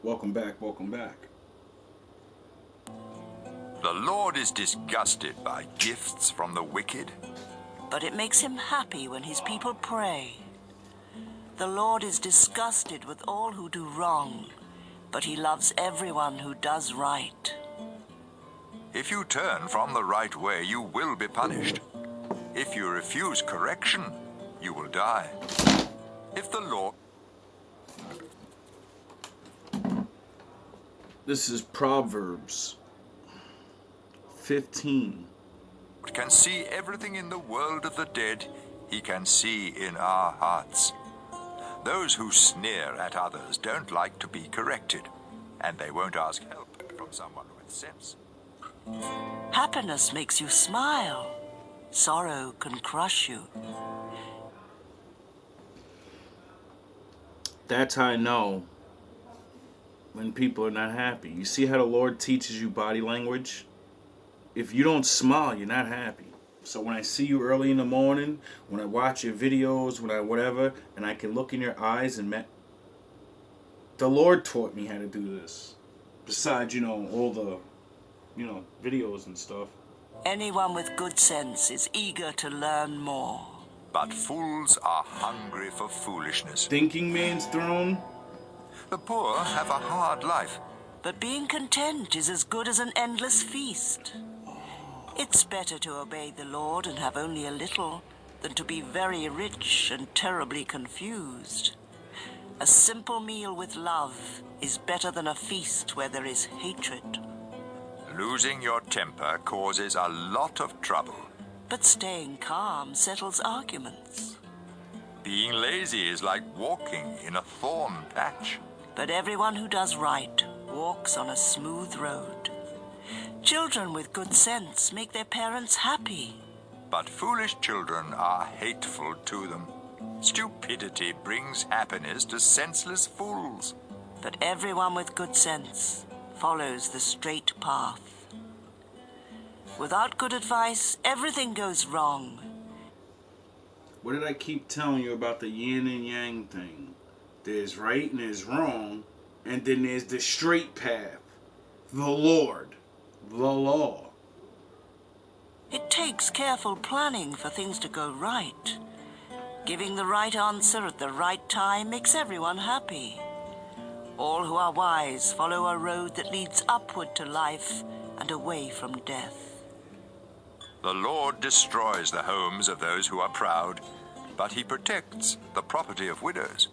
Welcome back, welcome back. The Lord is disgusted by gifts from the wicked. But it makes him happy when his people pray. The Lord is disgusted with all who do wrong, but he loves everyone who does right. If you turn from the right way, you will be punished. If you refuse correction, you will die. If the Lord... This is Proverbs 15. can see everything in the world of the dead, he can see in our hearts. Those who sneer at others don't like to be corrected, and they won't ask help from someone with sense. Happiness makes you smile. Sorrow can crush you. That's how I know when people are not happy. You see how the Lord teaches you body language? If you don't smile, you're not happy. So when I see you early in the morning, when I watch your videos, when I whatever, and I can look in your eyes and the Lord taught me how to do this. Besides, all the, videos and stuff. Anyone with good sense is eager to learn more. But fools are hungry for foolishness. Thinking man's throne. The poor have a hard life. But being content is as good as an endless feast. It's better to obey the Lord and have only a little than to be very rich and terribly confused. A simple meal with love is better than a feast where there is hatred. Losing your temper causes a lot of trouble. But staying calm settles arguments. Being lazy is like walking in a thorn patch. But everyone who does right walks on a smooth road. Children with good sense make their parents happy. But foolish children are hateful to them. Stupidity brings happiness to senseless fools. But everyone with good sense follows the straight path. Without good advice, everything goes wrong. What did I keep telling you about the yin and yang thing? There's right and there's wrong, and then there's the straight path. The Lord. The law. It takes careful planning for things to go right. Giving the right answer at the right time makes everyone happy. All who are wise follow a road that leads upward to life and away from death. The Lord destroys the homes of those who are proud, but he protects the property of widows.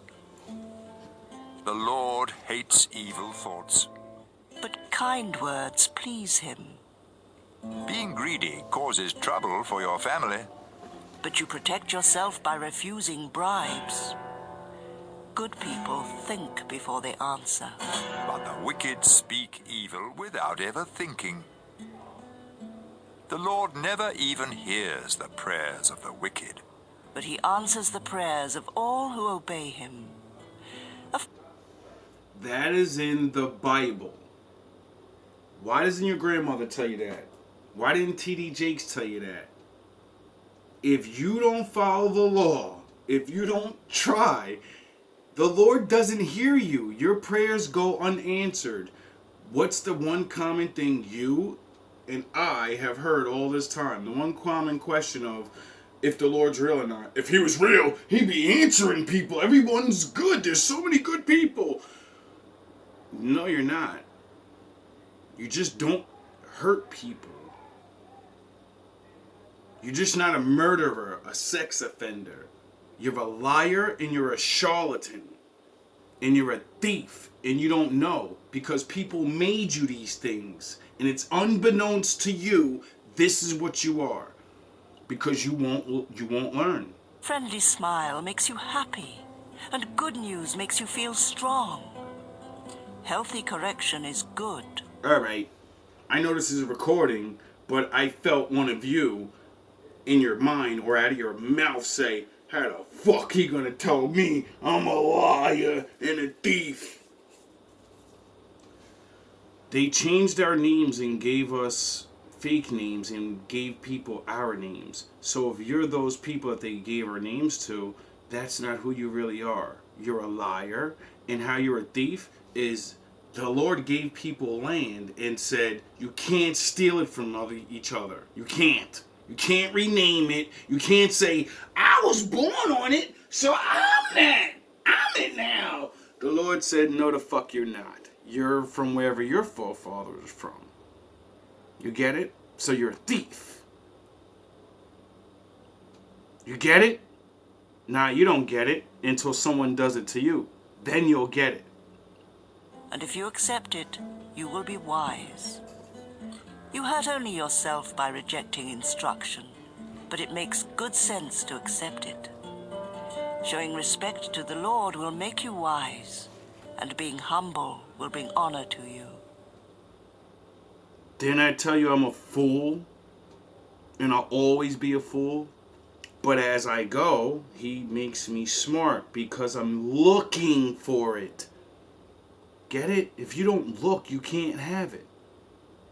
The Lord hates evil thoughts. But kind words please him. Being greedy causes trouble for your family. But you protect yourself by refusing bribes. Good people think before they answer. But the wicked speak evil without ever thinking. The Lord never even hears the prayers of the wicked. But he answers the prayers of all who obey him. That is in the Bible. Why doesn't your grandmother tell you that? Why didn't T.D. Jakes tell you that? If you don't follow the law, if you don't try, the Lord doesn't hear you. Your prayers go unanswered. What's the one common thing you and I have heard all this time? The one common question of if the Lord's real or not. If he was real, he'd be answering people. Everyone's good. There's so many good people. No, you're not. You just don't hurt people. You're just not a murderer, a sex offender. You're a liar and you're a charlatan. And you're a thief and you don't know because people made you these things. And it's unbeknownst to you, this is what you are. Because you won't learn. Friendly smile makes you happy. And good news makes you feel strong. Healthy correction is good. Alright, I know this is a recording, but I felt one of you in your mind or out of your mouth say, how the fuck he gonna tell me I'm a liar and a thief? They changed our names and gave us fake names and gave people our names. So if you're those people that they gave our names to, that's not who you really are. You're a liar, and how you're a thief is The Lord gave people land and said, you can't steal it from each other. You can't. You can't rename it. You can't say, I was born on it, so I'm that. I'm it now. The Lord said, no, the fuck you're not. You're from wherever your forefathers are from. You get it? So you're a thief. You get it? Nah, you don't get it until someone does it to you. Then you'll get it. And if you accept it, you will be wise. You hurt only yourself by rejecting instruction, but it makes good sense to accept it. Showing respect to the Lord will make you wise, and being humble will bring honor to you. Didn't I tell you I'm a fool? And I'll always be a fool? But as I go, he makes me smart because I'm looking for it. Get it? If you don't look, you can't have it.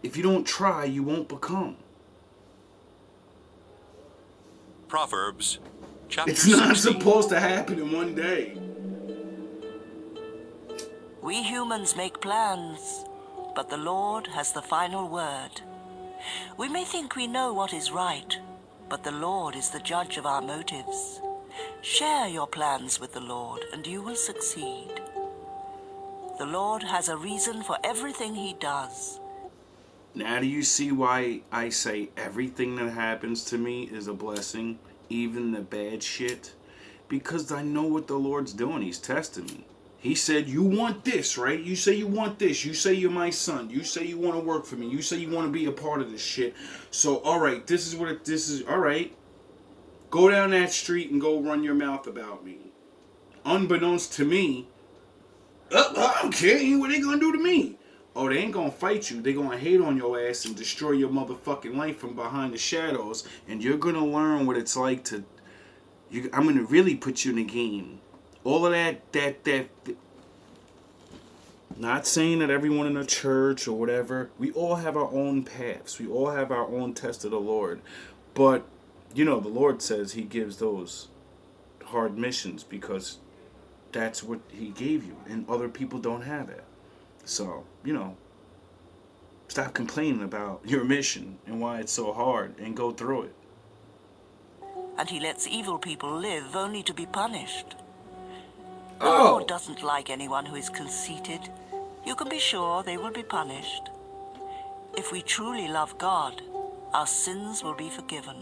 If you don't try, you won't become. Proverbs, chapter It's not 16. supposed to happen in one day. We humans make plans, but the Lord has the final word. We may think we know what is right, but the Lord is the judge of our motives. Share your plans with the Lord, and you will succeed. The Lord has a reason for everything he does. Now do you see why I say everything that happens to me is a blessing, even the bad shit? Because I know what the Lord's doing. He's testing me. He said, you want this, right? You say you want this. You say you're my son. You say you want to work for me. You say you want to be a part of this shit. So, all right, this is what this is. All right. Go down that street and go run your mouth about me. Unbeknownst to me, I don't care. What they going to do to me? Oh, they ain't going to fight you. They going to hate on your ass and destroy your motherfucking life from behind the shadows. And you're going to learn what it's like to... I'm going to really put you in a game. All of that... Not saying that everyone in the church or whatever, we all have our own paths. We all have our own test of the Lord. But, you know, the Lord says he gives those hard missions because that's what he gave you. And other people don't have it. So, you know, stop complaining about your mission and why it's so hard and go through it. And he lets evil people live only to be punished. The Oh! Lord doesn't like anyone who is conceited. You can be sure they will be punished. If we truly love God, our sins will be forgiven.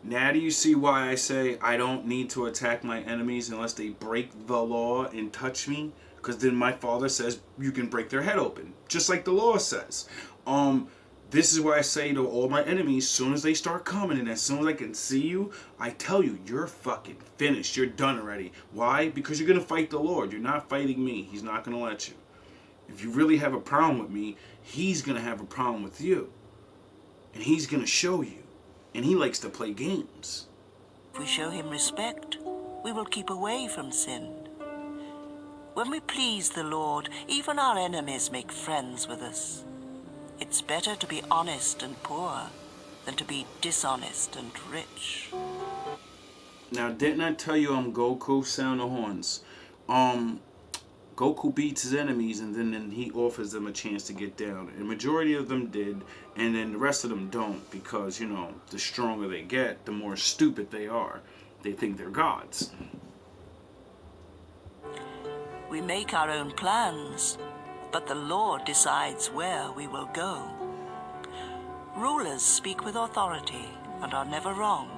Now do you see why I say I don't need to attack my enemies unless they break the law and touch me? Because then my Father says you can break their head open, just like the law says. This is why I say to all my enemies, as soon as they start coming and as soon as I can see you, I tell you, you're fucking finished. You're done already. Why? Because you're going to fight the Lord. You're not fighting me. He's not going to let you. If you really have a problem with me, he's going to have a problem with you. And he's going to show you. And he likes to play games. If we show him respect, we will keep away from sin. When we please the Lord, even our enemies make friends with us. It's better to be honest and poor than to be dishonest and rich. Now, didn't I tell you I'm Goku? Sound the horns. Goku beats his enemies and then he offers them a chance to get down. And majority of them did, and then the rest of them don't because, you know, the stronger they get, the more stupid they are. They think they're gods. We make our own plans, but the Lord decides where we will go. Rulers speak with authority and are never wrong.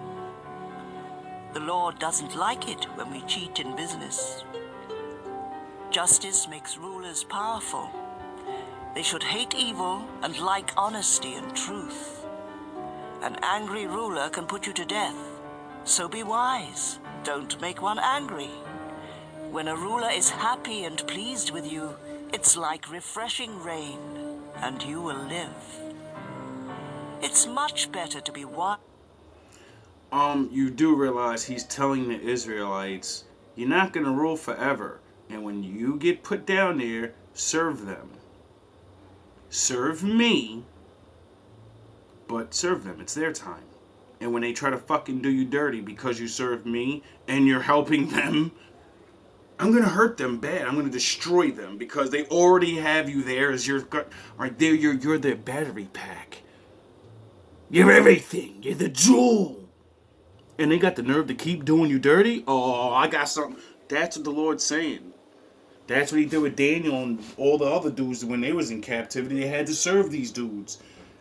The Lord doesn't like it when we cheat in business. Justice makes rulers powerful. They should hate evil and like honesty and truth. An angry ruler can put you to death, so be wise. Don't make one angry. When a ruler is happy and pleased with you, it's like refreshing rain, and you will live. It's much better to be wise. You do realize he's telling the Israelites, you're not going to rule forever. And when you get put down there, serve them. Serve me, but serve them. It's their time. And when they try to fucking do you dirty because you serve me and you're helping them, I'm gonna hurt them bad. I'm gonna destroy them because they already have you there as your right there. You're their battery pack. You're everything. You're the jewel. And they got the nerve to keep doing you dirty. Oh, I got something. That's what the Lord's saying. That's what he did with Daniel and all the other dudes when they was in captivity. They had to serve these dudes.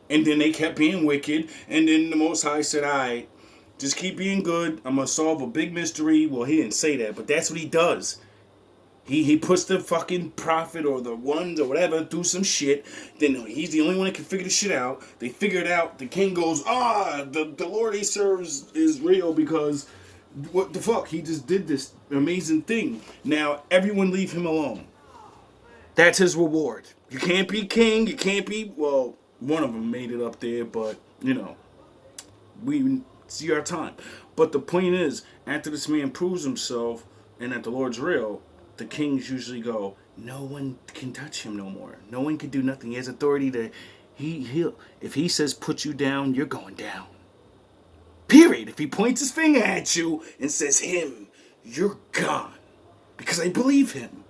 And then they kept being wicked. And then the Most High said, all right, just keep being good. I'm going to solve a big mystery. Well, he didn't say that, but that's what he does. He puts the fucking prophet or the ones or whatever through some shit. Then he's the only one that can figure the shit out. They figure it out. The king goes, the Lord he serves is real because what the fuck? He just did this amazing thing. Now everyone leave him alone. That's his reward. You can't be king. You can't be, well, one of them made it up there, but, we see our time. But the point is, after this man proves himself and that the Lord's real, the kings usually go, no one can touch him no more. No one can do nothing. He has authority to, he'll, if he says put you down, you're going down. Period. If he points his finger at you and says him, you're gone. Because I believe him.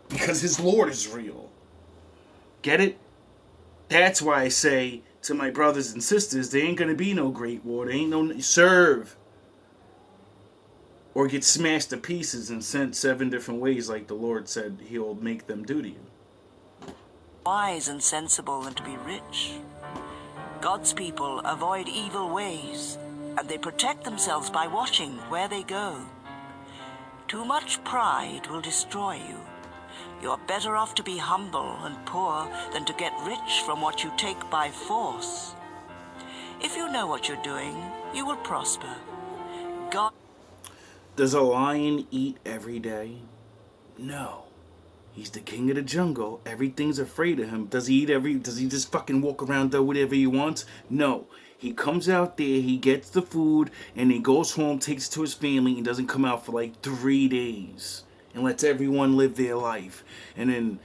Because his Lord is real. Get it? That's why I say to my brothers and sisters, there ain't going to be no great war. There ain't no serve. Or get smashed to pieces and sent 7 different ways like the Lord said he'll make them do to you. Wise and sensible than to be rich. God's people avoid evil ways, and they protect themselves by watching where they go. Too much pride will destroy you. You're better off to be humble and poor than to get rich from what you take by force. If you know what you're doing, you will prosper. God. Does a lion eat every day? No. He's the king of the jungle. Everything's afraid of him. Does he just fucking walk around, do whatever he wants? No. He comes out there, he gets the food, and he goes home, takes it to his family, and doesn't come out for like 3 days. And lets everyone live their life. And then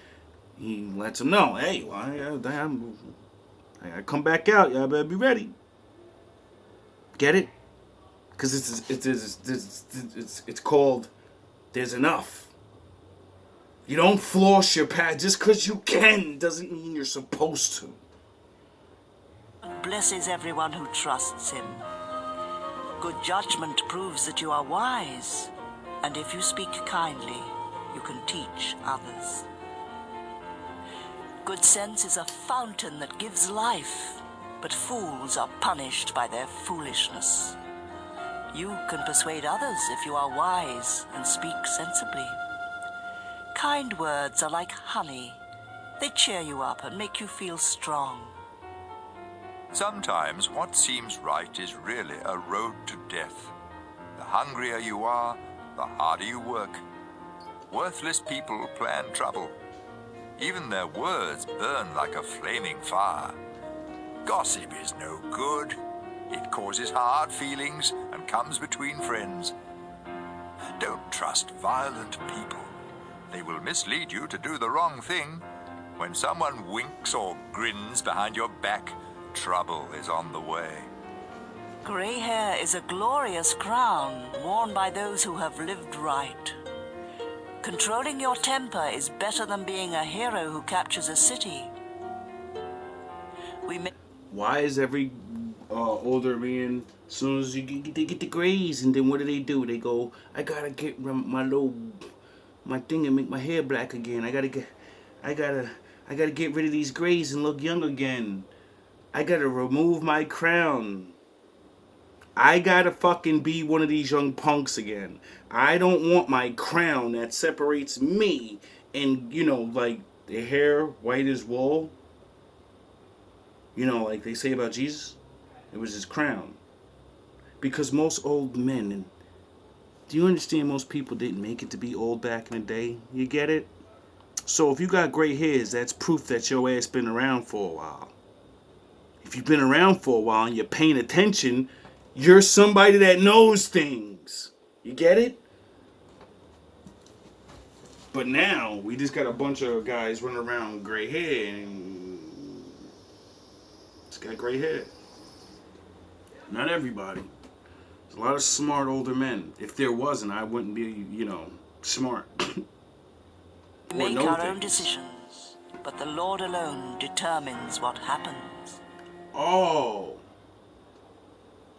he lets them know, hey, I come back out, y'all better be ready. Get it? Because it's called there's enough. You don't floss your path. Just because you can doesn't mean you're supposed to. Blesses everyone who trusts him. Good judgment proves that you are wise, and if you speak kindly, you can teach others. Good sense is a fountain that gives life, but fools are punished by their foolishness. You can persuade others if you are wise and speak sensibly. Kind words are like honey. They cheer you up and make you feel strong. Sometimes what seems right is really a road to death. The hungrier you are, the harder you work. Worthless people plan trouble. Even their words burn like a flaming fire. Gossip is no good. It causes hard feelings and comes between friends. Don't trust violent people. They will mislead you to do the wrong thing. When someone winks or grins behind your back, trouble is on the way. Gray hair is a glorious crown worn by those who have lived right. Controlling your temper is better than being a hero who captures a city. Why is every older man, as soon as they get the grays, and then what do? They go, I gotta get my thing and make my hair black again. I gotta get rid of these grays and look young again. I gotta remove my crown. I gotta fucking be one of these young punks again. I don't want my crown that separates me and, like the hair white as wool. Like they say about Jesus. It was his crown. Because most old men, and do you understand most people didn't make it to be old back in the day? You get it? So if you got gray hairs, that's proof that your ass been around for a while. If you've been around for a while and you're paying attention, you're somebody that knows things. You get it? But now, we just got a bunch of guys running around with gray hair and just got gray hair. Not everybody. There's a lot of smart older men. If there wasn't, I wouldn't be, Smart. Make know our own things. decisions, but the Lord alone determines what happens. Oh.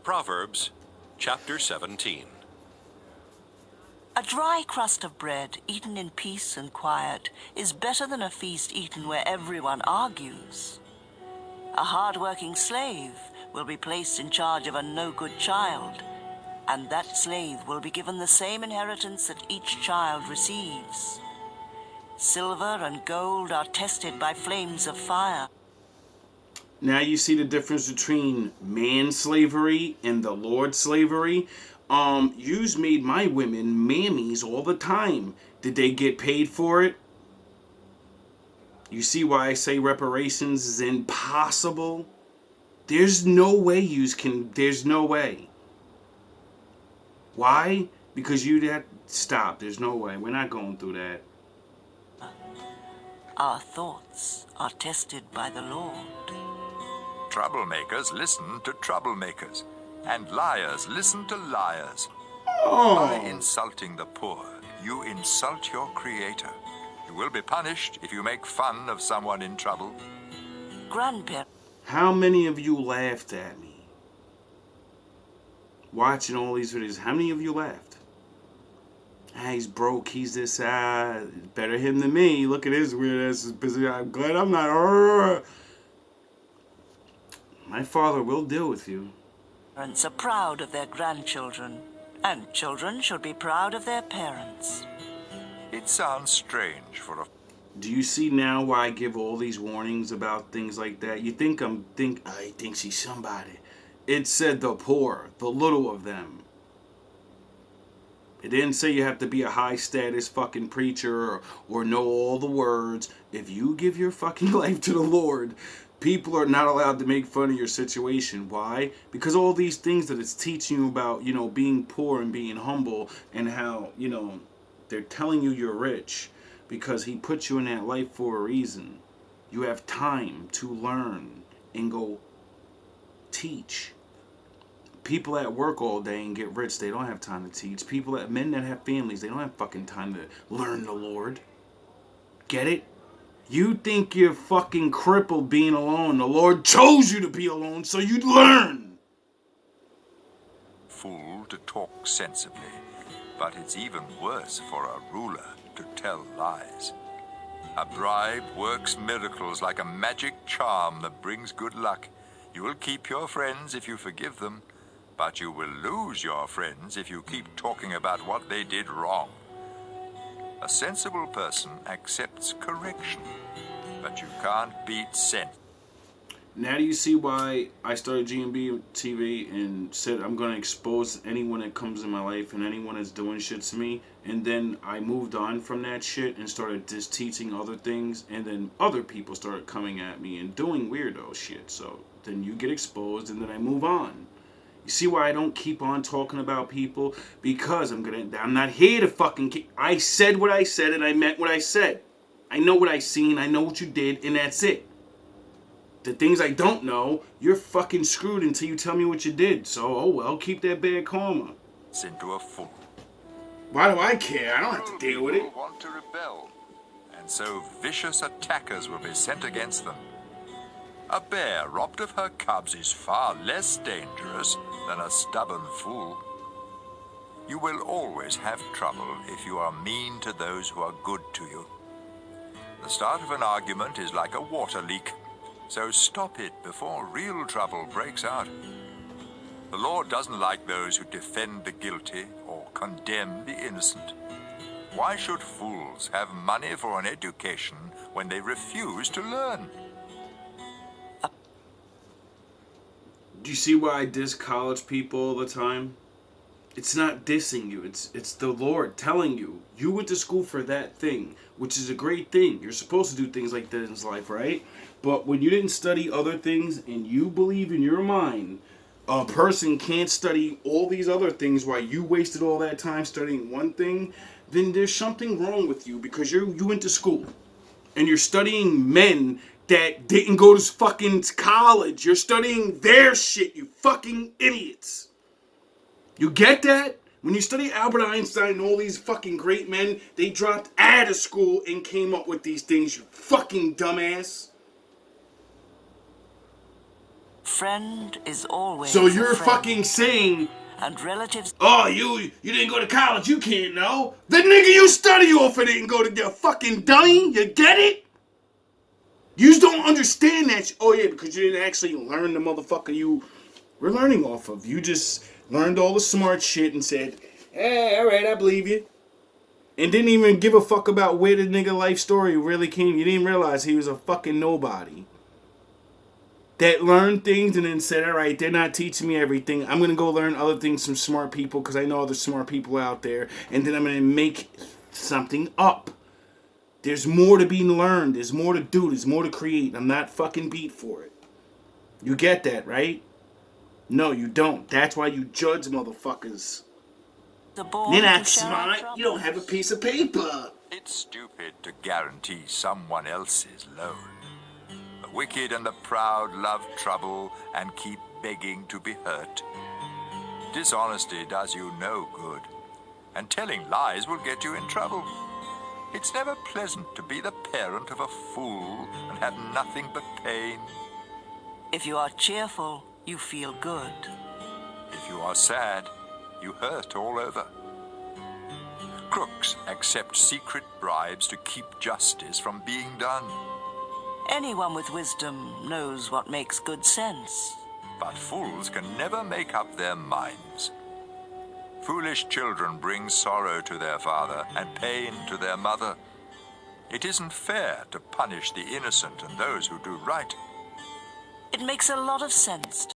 Proverbs chapter 17. A dry crust of bread eaten in peace and quiet is better than a feast eaten where everyone argues. A hard-working slave will be placed in charge of a no-good child, and that slave will be given the same inheritance that each child receives. Silver and gold are tested by flames of fire. Now you see the difference between man slavery and the Lord slavery. Yous made my women mammies all the time. Did they get paid for it? You see why I say reparations is impossible? There's no way yous can, there's no way. Why? Because you'd have, stop, there's no way. We're not going through that. Our thoughts are tested by the Lord. Troublemakers listen to troublemakers, and liars listen to liars. By insulting the poor, you insult your Creator. You will be punished if you make fun of someone in trouble. Grandparents. How many of you laughed at me? Watching all these videos, how many of you laughed? Ah, he's broke, he's this, better him than me. Look at his weird ass busy. I'm glad I'm not. My father will deal with you. Parents are proud of their grandchildren, and children should be proud of their parents. It sounds strange for a... Do you see now why I give all these warnings about things like that? You think he thinks he's somebody. It said the poor, the little of them. It didn't say you have to be a high status fucking preacher or know all the words. If you give your fucking life to the Lord, people are not allowed to make fun of your situation. Why? Because all these things that it's teaching you about, being poor and being humble and how, they're telling you you're rich because he put you in that life for a reason. You have time to learn and go teach. People that work all day and get rich, they don't have time to teach. Men that have families, they don't have fucking time to learn the Lord. Get it? You think you're fucking crippled being alone. The Lord chose you to be alone so you'd learn. fool to talk sensibly, but it's even worse for a ruler to tell lies. A bribe works miracles like a magic charm that brings good luck. You will keep your friends if you forgive them, but you will lose your friends if you keep talking about what they did wrong. A sensible person accepts correction, but you can't beat sense. Now do you see why I started GMB TV and said I'm going to expose anyone that comes in my life and anyone that's doing shit to me? And then I moved on from that shit and started just teaching other things. And then other people started coming at me and doing weirdo shit. So then you get exposed and then I move on. You see why I don't keep on talking about people? Because I'm not here to fucking keep... I said what I said and I meant what I said. I know what I seen, I know what you did, and that's it. The things I don't know, you're fucking screwed until you tell me what you did. So, oh well, keep that bad karma. Into a fool. Why do I care? I don't have to deal with it. People want to rebel, and so vicious attackers will be sent against them. A bear robbed of her cubs is far less dangerous than a stubborn fool. You will always have trouble if you are mean to those who are good to you. The start of an argument is like a water leak, so stop it before real trouble breaks out. The Lord doesn't like those who defend the guilty or condemn the innocent. Why should fools have money for an education when they refuse to learn? Do you see why I diss college people all the time? It's not dissing you. It's the Lord telling you. You went to school for that thing, which is a great thing. You're supposed to do things like that in life, right? But when you didn't study other things and you believe in your mind, a person can't study all these other things while you wasted all that time studying one thing, then there's something wrong with you because you went to school and you're studying men that didn't go to fucking college. You're studying their shit, you fucking idiots. You get that? When you study Albert Einstein and all these fucking great men, they dropped out of school and came up with these things, you fucking dumbass. Friend is always So a you're friend. fucking saying, And relatives... oh, you didn't go to college, you can't know. The nigga you study off of didn't go to your fucking dummy, you get it? You don't understand that. Oh yeah, because you didn't actually learn the motherfucker you were learning off of. You just learned all the smart shit and said, hey, alright, I believe you. And didn't even give a fuck about where the nigga life story really came. You didn't realize he was a fucking nobody. That learned things and then said, alright, they're not teaching me everything. I'm going to go learn other things from smart people because I know there's smart people out there. And then I'm going to make something up. There's more to be learned. There's more to do. There's more to create. I'm not fucking beat for it. You get that, right? No, you don't. That's why you judge motherfuckers. You're not smart. You don't have a piece of paper. It's stupid to guarantee someone else's loan. The wicked and the proud love trouble and keep begging to be hurt. Dishonesty does you no good, and telling lies will get you in trouble. It's never pleasant to be the parent of a fool and have nothing but pain. If you are cheerful, you feel good. If you are sad, you hurt all over. Crooks accept secret bribes to keep justice from being done. Anyone with wisdom knows what makes good sense. But fools can never make up their minds. Foolish children bring sorrow to their father and pain to their mother. It isn't fair to punish the innocent and those who do right. It makes a lot of sense